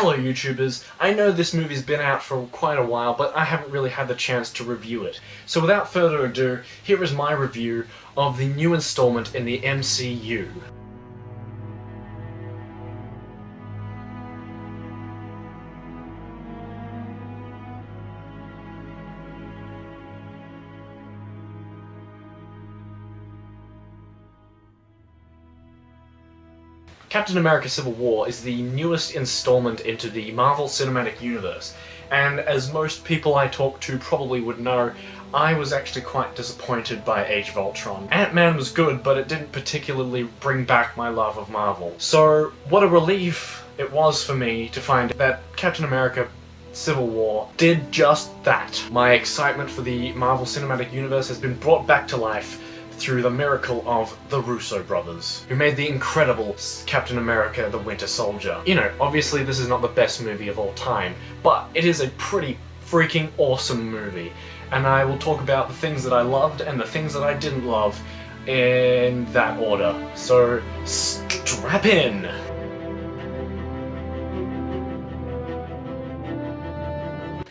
Hello YouTubers, I know this movie's been out for quite a while, but I haven't really had the chance to review it. So without further ado, here is my review of the new installment in the MCU. Captain America Civil War is the newest installment into the Marvel Cinematic Universe, and as most people I talk to probably would know, I was actually quite disappointed by Age of Ultron. Ant-Man was good, but it didn't particularly bring back my love of Marvel. So, what a relief it was for me to find that Captain America Civil War did just that. My excitement for the Marvel Cinematic Universe has been brought back to life through the miracle of the Russo brothers, who made the incredible Captain America the Winter Soldier. You know, obviously this is not the best movie of all time, but it is a pretty freaking awesome movie, and I will talk about the things that I loved and the things that I didn't love in that order. So, strap in!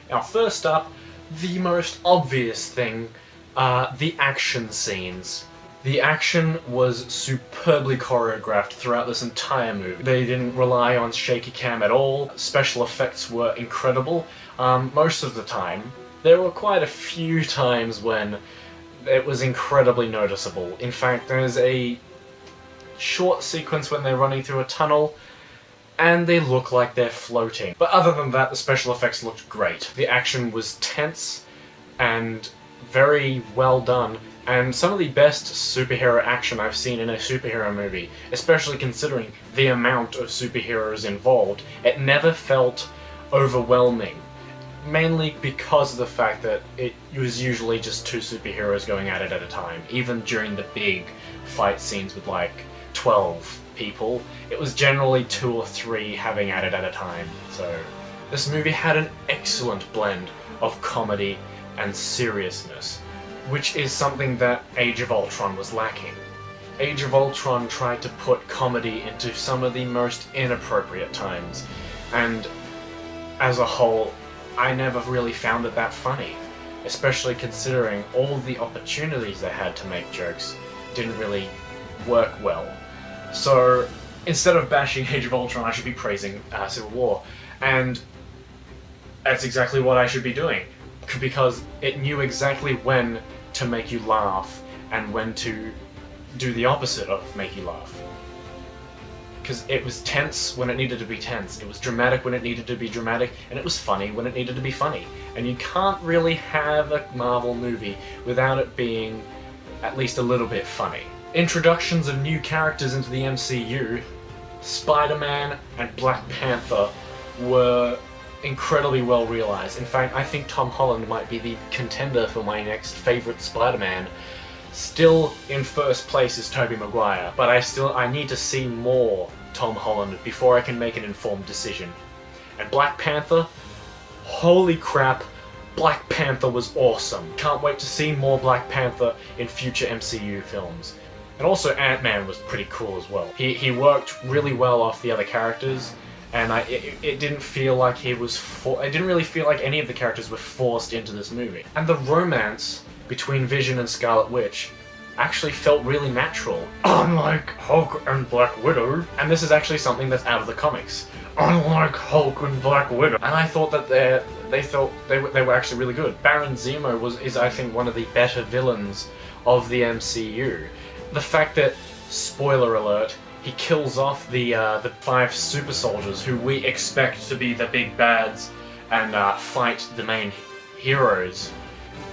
Now first up, the most obvious thing, the action scenes. The action was superbly choreographed throughout this entire movie. They didn't rely on shaky cam at all. Special effects were incredible most of the time. There were quite a few times when it was incredibly noticeable. In fact, there's a short sequence when they're running through a tunnel and they look like they're floating. But other than that, the special effects looked great. The action was tense and very well done, and some of the best superhero action I've seen in a superhero movie, especially considering the amount of superheroes involved. It never felt overwhelming, mainly because of the fact that it was usually just two superheroes going at it at a time. Even during the big fight scenes with like 12 people, it was generally 2 or 3 having at it at a time. So this movie had an excellent blend of comedy and seriousness, which is something that Age of Ultron was lacking. Age of Ultron tried to put comedy into some of the most inappropriate times, and as a whole, I never really found it that funny, especially considering all the opportunities they had to make jokes didn't really work well. So instead of bashing Age of Ultron, I should be praising Civil War, and that's exactly what I should be doing, because it knew exactly when to make you laugh and when to do the opposite of make you laugh. Because it was tense when it needed to be tense, it was dramatic when it needed to be dramatic, and it was funny when it needed to be funny. And you can't really have a Marvel movie without it being at least a little bit funny. Introductions of new characters into the MCU, Spider-Man and Black Panther, were incredibly well realized. In fact, I think Tom Holland might be the contender for my next favorite Spider-Man. Still in first place is Tobey Maguire, but I need to see more Tom Holland before I can make an informed decision. And Black Panther, holy crap, Black Panther was awesome. Can't wait to see more Black Panther in future MCU films. And also Ant-Man was pretty cool as well. He worked really well off the other characters, and it didn't feel like he was I didn't really feel like any of the characters were forced into this movie. And the romance between Vision and Scarlet Witch actually felt really natural. Unlike Hulk and Black Widow. And this is actually something that's out of the comics. Unlike Hulk and Black Widow. And I thought that they were actually really good. Baron Zemo is I think one of the better villains of the MCU. The fact that, spoiler alert, he kills off the 5 super soldiers who we expect to be the big bads and fight the main heroes.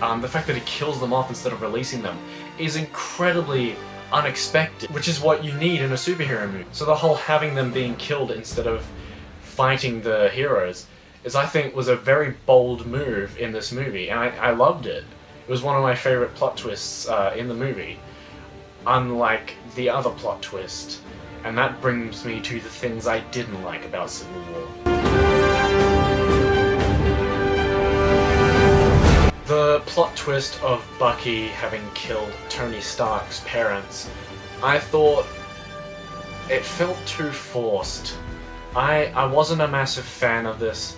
The fact that he kills them off instead of releasing them is incredibly unexpected, which is what you need in a superhero movie. So the whole having them being killed instead of fighting the heroes I think was a very bold move in this movie, and I loved it. It was one of my favorite plot twists in the movie, unlike the other plot twist. And that brings me to the things I didn't like about Civil War. The plot twist of Bucky having killed Tony Stark's parents, I thought it felt too forced. I wasn't a massive fan of this.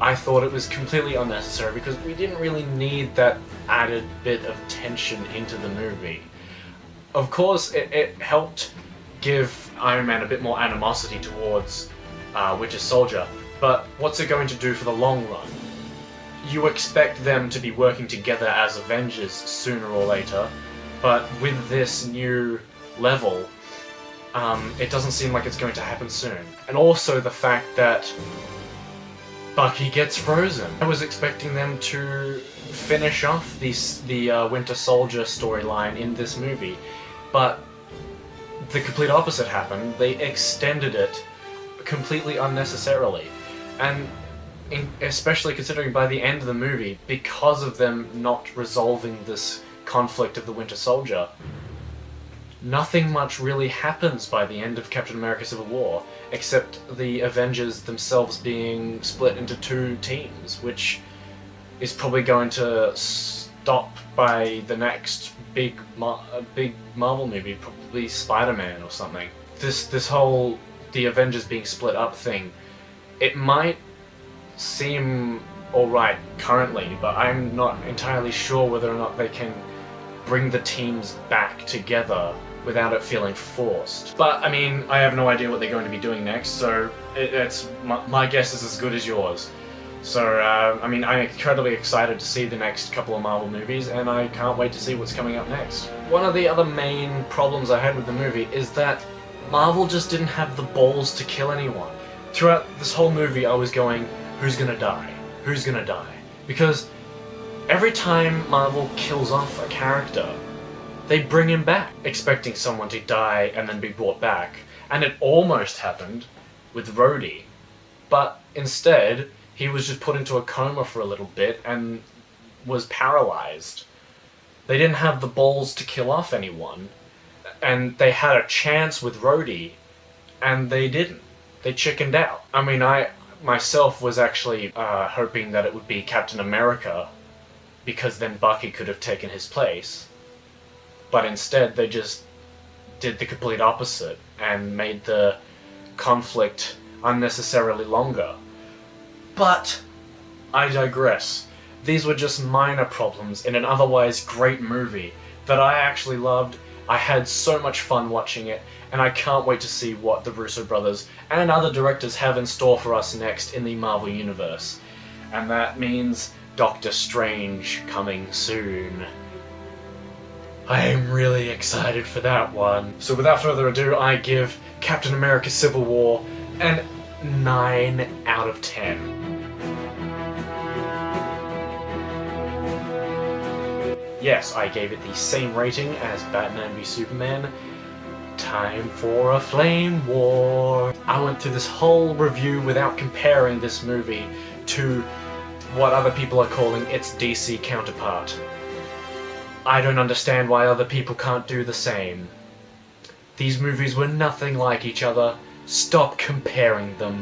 I thought it was completely unnecessary because we didn't really need that added bit of tension into the movie. Of course, it helped give Iron Man a bit more animosity towards Winter Soldier, but what's it going to do for the long run? You expect them to be working together as Avengers sooner or later, but with this new level, it doesn't seem like it's going to happen soon. And also the fact that Bucky gets frozen. I was expecting them to finish off the Winter Soldier storyline in this movie, but the complete opposite happened. They extended it completely unnecessarily. And especially considering by the end of the movie, because of them not resolving this conflict of the Winter Soldier, nothing much really happens by the end of Captain America Civil War, except the Avengers themselves being split into two teams, which is probably going to stop by the next big Marvel movie, probably Spider-Man or something. This whole the Avengers being split up thing, it might seem alright currently, but I'm not entirely sure whether or not they can bring the teams back together without it feeling forced. But, I mean, I have no idea what they're going to be doing next, so my guess is as good as yours. So, I mean, I'm incredibly excited to see the next couple of Marvel movies, and I can't wait to see what's coming up next. One of the other main problems I had with the movie is that Marvel just didn't have the balls to kill anyone. Throughout this whole movie, I was going, who's gonna die? Who's gonna die? Because every time Marvel kills off a character, they bring him back, expecting someone to die and then be brought back. And it almost happened with Rhodey. But instead, he was just put into a coma for a little bit and was paralyzed. They didn't have the balls to kill off anyone. And they had a chance with Rhodey, and they didn't. They chickened out. I mean, I myself was actually hoping that it would be Captain America, because then Bucky could have taken his place. But instead, they just did the complete opposite and made the conflict unnecessarily longer. But I digress. These were just minor problems in an otherwise great movie that I actually loved. I had so much fun watching it, and I can't wait to see what the Russo brothers and other directors have in store for us next in the Marvel Universe. And that means Doctor Strange coming soon. I am really excited for that one. So without further ado, I give Captain America Civil War an 9 out of 10. Yes, I gave it the same rating as Batman v Superman. Time for a flame war. I went through this whole review without comparing this movie to what other people are calling its DC counterpart. I don't understand why other people can't do the same. These movies were nothing like each other. Stop comparing them.